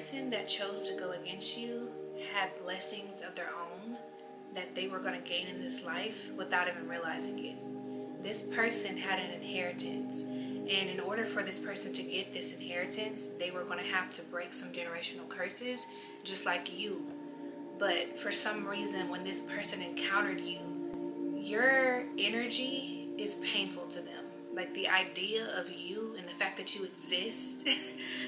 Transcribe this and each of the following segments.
person that chose to go against you had blessings of their own that they were going to gain in this life without even realizing it. This person had an inheritance, and in order for this person to get this inheritance, they were going to have to break some generational curses, just like you. But for some reason, when this person encountered you, your energy is painful to them. Like the idea of you and the fact that you exist,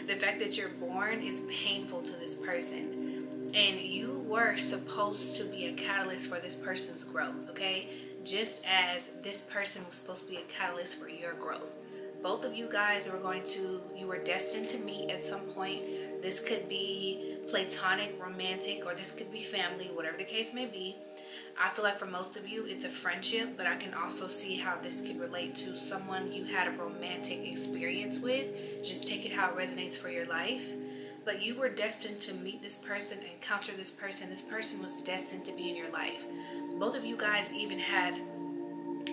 the fact that you're born is painful to this person. And you were supposed to be a catalyst for this person's growth, okay? Just as this person was supposed to be a catalyst for your growth. Both of you guys you were destined to meet at some point. This could be platonic, romantic, or this could be family, whatever the case may be. I feel like for most of you, it's a friendship, but I can also see how this could relate to someone you had a romantic experience with. Just take it how it resonates for your life. But you were destined to meet this person, encounter this person. This person was destined to be in your life. Both of you guys even had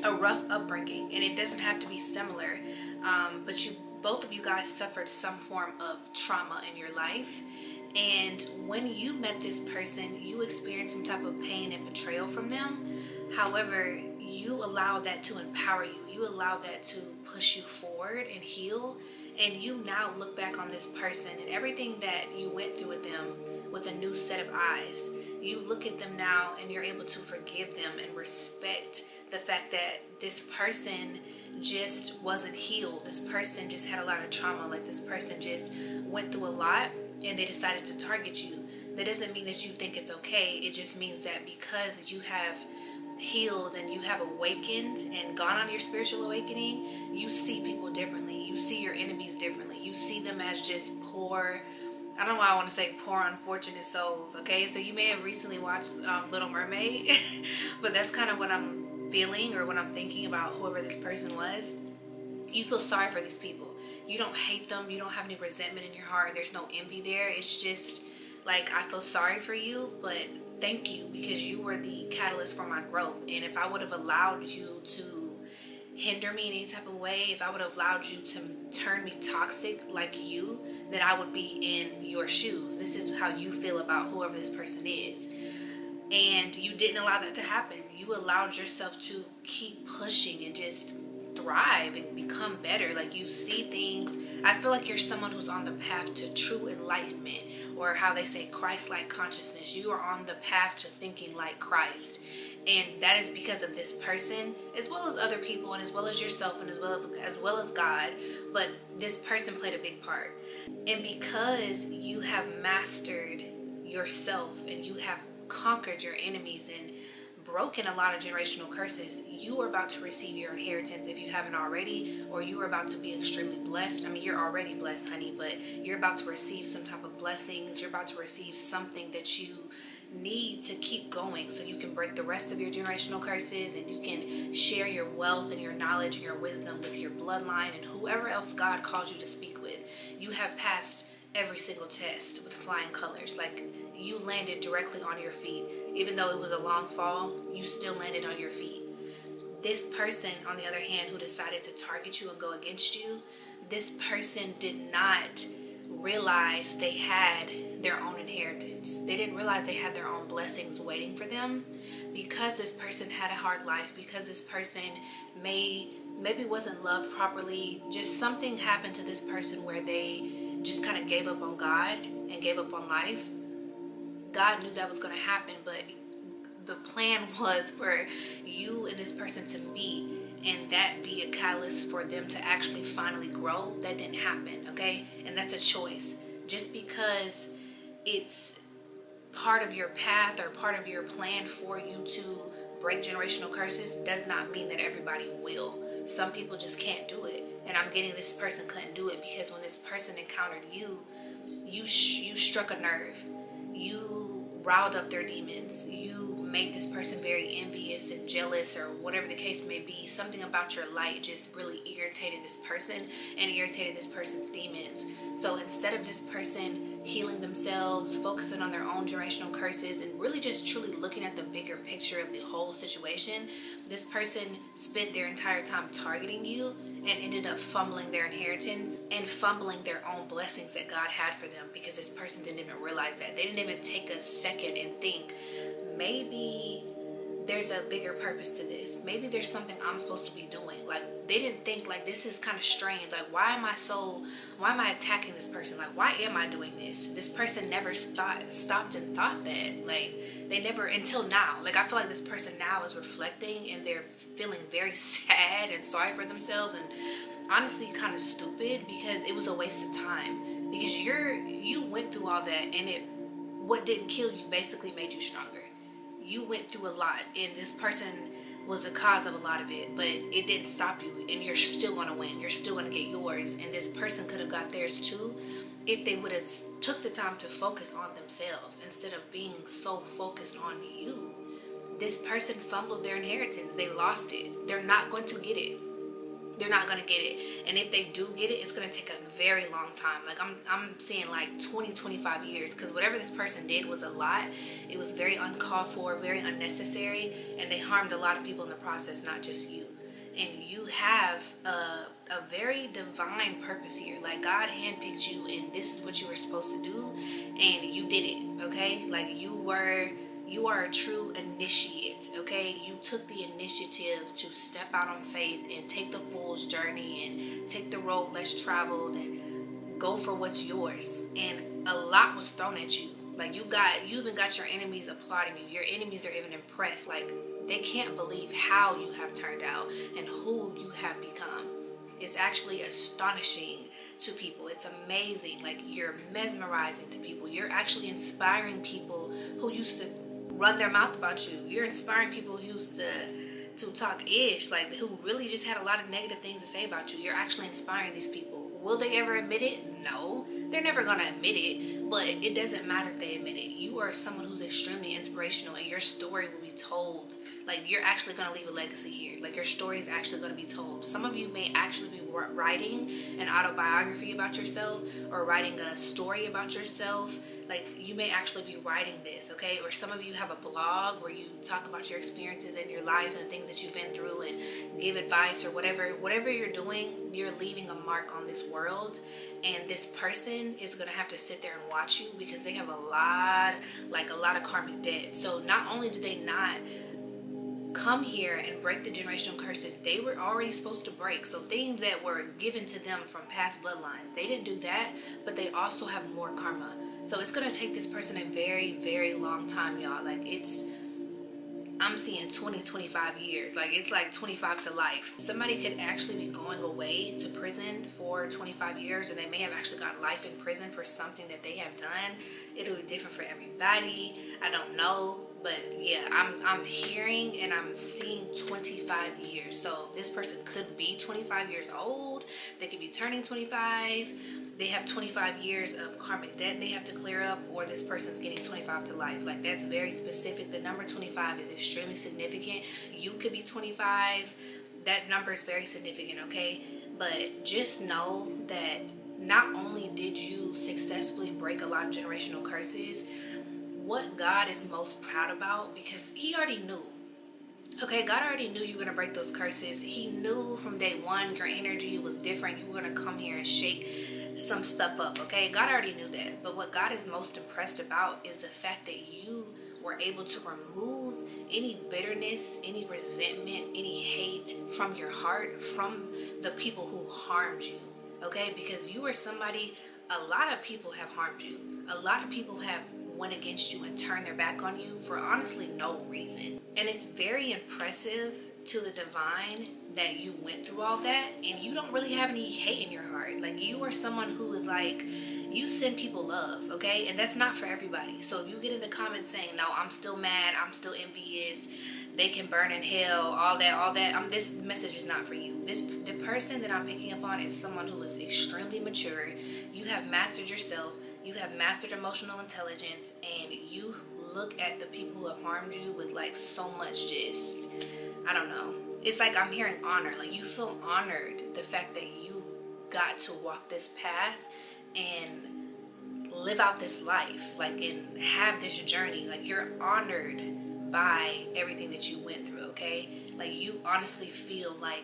a rough upbringing, and it doesn't have to be similar, but both of you guys suffered some form of trauma in your life. And when you met this person, you experienced some type of pain and betrayal from them. However, you allowed that to empower you. You allowed that to push you forward and heal. And you now look back on this person and everything that you went through with them with a new set of eyes. You look at them now and you're able to forgive them and respect the fact that this person just wasn't healed. This person just had a lot of trauma. Like this person just went through a lot and they decided to target you. That doesn't mean that you think it's okay. It just means that because you have healed and you have awakened and gone on your spiritual awakening, you see people differently. You see your enemies differently. You see them as just poor, I don't know why I want to say poor unfortunate souls, okay? So you may have recently watched Little Mermaid, but that's kind of what I'm feeling or what I'm thinking about whoever this person was. You feel sorry for these people. You don't hate them. You don't have any resentment in your heart. There's no envy there. It's just like, I feel sorry for you, but thank you because you were the catalyst for my growth. And if I would have allowed you to hinder me in any type of way, if I would have allowed you to turn me toxic like you, then I would be in your shoes. This is how you feel about whoever this person is. And you didn't allow that to happen. You allowed yourself to keep pushing and just thrive and become better. Like you see things. I feel like you're someone who's on the path to true enlightenment, or how they say Christ-like consciousness. You are on the path to thinking like Christ. And that is because of this person, as well as other people, and as well as yourself, and as well as God. But this person played a big part. And because you have mastered yourself and you have conquered your enemies and broken a lot of generational curses, you are about to receive your inheritance if you haven't already, or you are about to be extremely blessed. I mean, you're already blessed, honey, but you're about to receive some type of blessings. You're about to receive something that you need to keep going so you can break the rest of your generational curses, and you can share your wealth and your knowledge and your wisdom with your bloodline and whoever else God calls you to speak with. You have passed every single test with flying colors. Like, you landed directly on your feet. Even though it was a long fall, you still landed on your feet. This person, on the other hand, who decided to target you and go against you, this person did not realize they had their own inheritance. They didn't realize they had their own blessings waiting for them, because this person had a hard life, because this person maybe wasn't loved properly. Just something happened to this person where they just kind of gave up on God and gave up on life. God knew that was going to happen, but the plan was for you and this person to meet and that be a catalyst for them to actually finally grow. That didn't happen, okay? And that's a choice. Just because it's part of your path or part of your plan for you to break generational curses does not mean that everybody will. Some people just can't do it. And I'm getting this person couldn't do it because when this person encountered you, you struck a nerve. You riled up their demons. You made this person very envious and jealous, or whatever the case may be. Something about your light just really irritated this person and irritated this person's demons. So instead of this person healing themselves, focusing on their own generational curses, and really just truly looking at the bigger picture picture of the whole situation. This person spent their entire time targeting you and ended up fumbling their inheritance and fumbling their own blessings that God had for them, because this person didn't even realize that. They didn't even take a second and think, maybe there's a bigger purpose to this. Maybe there's something I'm supposed to be doing. Like, they didn't think, like, this is kind of strange. Like, why am I attacking this person? Like, why am I doing this? This person never stopped and thought that. Like, they never, until now. Like, I feel like this person now is reflecting and they're feeling very sad and sorry for themselves, and honestly kind of stupid, because it was a waste of time. Because you went through all that, and what didn't kill you basically made you stronger. You went through a lot, and this person was the cause of a lot of it, but it didn't stop you, and you're still gonna win. You're still gonna get yours, and this person could have got theirs too if they would have took the time to focus on themselves instead of being so focused on you. This person fumbled their inheritance. They lost it. They're not going to get it. They're not going to get it. And if they do get it, it's going to take a very long time. Like, I'm seeing like 20-25 years, because whatever this person did was a lot. It was very uncalled for, very unnecessary, and they harmed a lot of people in the process, not just you. And you have a very divine purpose here. Like, God handpicked you, and this is what you were supposed to do, and you did it, okay? Like, you are a true initiate, okay? You took the initiative to step out on faith and take the fool's journey and take the road less traveled and go for what's yours. And a lot was thrown at you. Like, you even got your enemies applauding you. Your enemies are even impressed. Like, they can't believe how you have turned out and who you have become. It's actually astonishing to people. It's amazing. Like, you're mesmerizing to people. You're actually inspiring people who used to run their mouth about you. You're inspiring people who used to talk ish, like, who really just had a lot of negative things to say about you. You're actually inspiring these people. Will they ever admit it? No, they're never gonna admit it, but it doesn't matter if they admit it. You are someone who's extremely inspirational, and your story will be told. Like, you're actually gonna leave a legacy here. Like, your story is actually gonna be told. Some of you may actually be writing an autobiography about yourself, or writing a story about yourself. Like, you may actually be writing this, okay? Or some of you have a blog where you talk about your experiences in your life and things that you've been through and give advice or whatever you're doing. You're leaving a mark on this world, and this person is gonna have to sit there and watch you, because they have a lot of karmic debt. So not only do they not come here and break the generational curses they were already supposed to break, so things that were given to them from past bloodlines, they didn't do that, but they also have more karma. So it's gonna take this person a very, very long time, y'all. Like, I'm seeing 20-25 years. Like, it's like 25 to life. Somebody could actually be going away to prison for 25 years, and they may have actually got life in prison for something that they have done. It'll be different for everybody. I don't know. But yeah, I'm hearing and I'm seeing 25 years. So this person could be 25 years old. They could be turning 25. They have 25 years of karmic debt they have to clear up, or this person's getting 25 to life. Like, that's very specific. The number 25 is extremely significant. You could be 25. That number is very significant, okay? But just know that not only did you successfully break a lot of generational curses, what God is most proud about, because he already knew. Okay, God already knew you were going to break those curses. He knew from day one your energy was different. You were going to come here and shake some stuff up, okay? God already knew that. But what God is most impressed about is the fact that you were able to remove any bitterness, any resentment, any hate from your heart, from the people who harmed you, okay? Because you are somebody, a lot of people have harmed you. A lot of people have went against you and turned their back on you for honestly no reason. And it's very impressive to the divine that you went through all that and you don't really have any hate in your heart. Like, you are someone who is like, you send people love, okay? And that's not for everybody. So if you get in the comments saying, no, I'm still mad, I'm still envious, they can burn in hell, all that, this message is not for you. The person that I'm picking up on is someone who is extremely mature. You have mastered yourself. You have mastered emotional intelligence, and you look at the people who have harmed you with like so much just, I don't know. It's like I'm hearing honor. Like, you feel honored the fact that you got to walk this path and live out this life, like, and have this journey. Like, you're honored by everything that you went through, okay? Like, you honestly feel like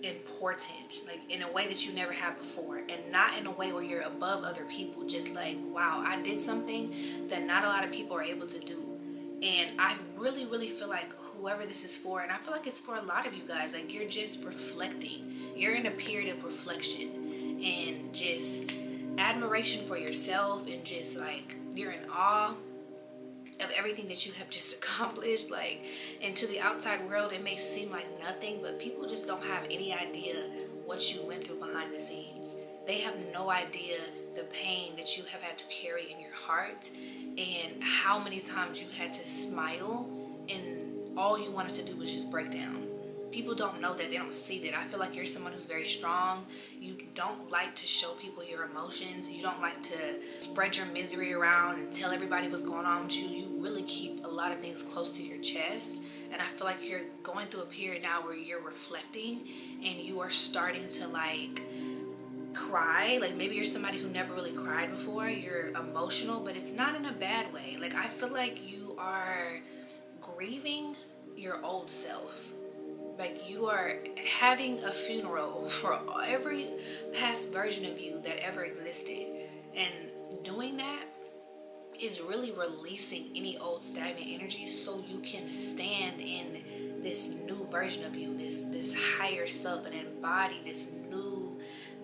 important, like in a way that you never have before, and not in a way where you're above other people, just like, wow, I did something that not a lot of people are able to do. And I really feel like whoever this is for, and I feel like it's for a lot of you guys, like, you're just reflecting. You're in a period of reflection and just admiration for yourself, and just like, you're in awe of everything that you have just accomplished. Like, and to the outside world it may seem like nothing, but people just don't have any idea what you went through behind the scenes. They have no idea the pain that you have had to carry in your heart, and how many times you had to smile and all you wanted to do was just break down. People don't know that. They don't see that. I feel like you're someone who's very strong. You don't like to show people your emotions. You don't like to spread your misery around and tell everybody what's going on with you. You really keep a lot of things close to your chest. And I feel like you're going through a period now where you're reflecting, and you are starting to like cry. Like, maybe you're somebody who never really cried before. You're emotional, but it's not in a bad way. Like, I feel like you are grieving your old self. Like, you are having a funeral for every past version of you that ever existed. And doing that is really releasing any old stagnant energy, so you can stand in this new version of you, this higher self, and embody this new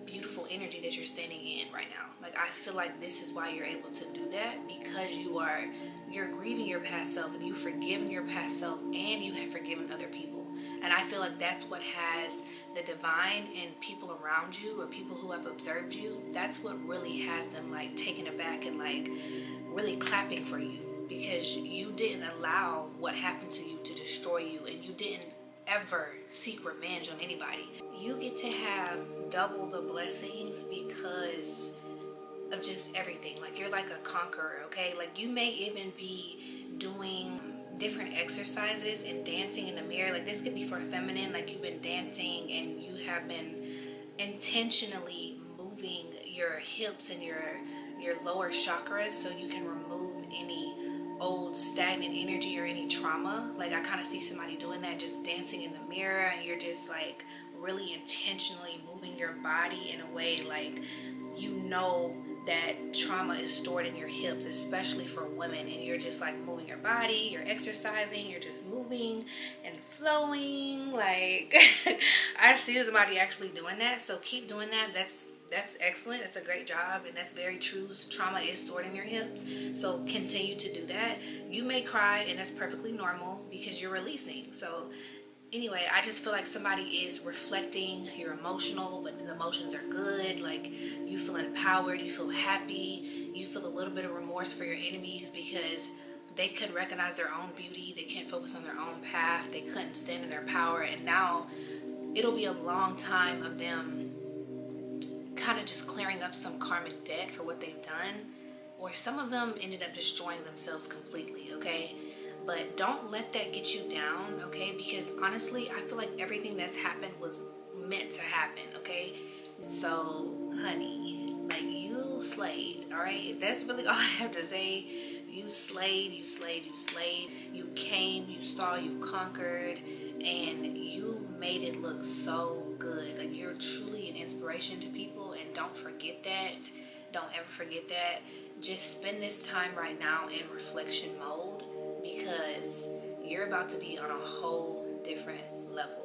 beautiful energy that you're standing in right now. Like, I feel like this is why you're able to do that, because you're grieving your past self, and you've forgiven your past self, and you have forgiven other people. And I feel like that's what has the divine and people around you, or people who have observed you, that's what really has them like taken aback and like really clapping for you, because you didn't allow what happened to you to destroy you, and you didn't ever seek revenge on anybody. You get to have double the blessings because of just everything. Like, you're like a conqueror, okay? Like, you may even be doing different exercises and dancing in the mirror. Like, this could be for feminine, like you've been dancing and you have been intentionally moving your hips and your lower chakras so you can remove any old stagnant energy or any trauma. Like, I kind of see somebody doing that, just dancing in the mirror, and you're just like really intentionally moving your body in a way like, you know, that trauma is stored in your hips, especially for women, and you're just like moving your body, you're exercising, you're just moving and flowing. Like, I see somebody actually doing that, so keep doing that. That's excellent. That's a great job, and that's very true. Trauma is stored in your hips, so continue to do that. You may cry, and that's perfectly normal because you're releasing. So anyway, I just feel like somebody is reflecting. You're emotional, but the emotions are good. Like, you feel empowered, you feel happy, you feel a little bit of remorse for your enemies because they couldn't recognize their own beauty. They can't focus on their own path. They couldn't stand in their power. And now it'll be a long time of them kind of just clearing up some karmic debt for what they've done. Or some of them ended up destroying themselves completely, okay? But don't let that get you down, okay? Because honestly, I feel like everything that's happened was meant to happen, okay? So, honey, like, you slayed, all right? That's really all I have to say. You slayed, you slayed, you slayed. You came, you saw, you conquered, and you made it look so good. Like, you're truly an inspiration to people, and don't forget that. Don't ever forget that. Just spend this time right now in reflection mode, because you're about to be on a whole different level.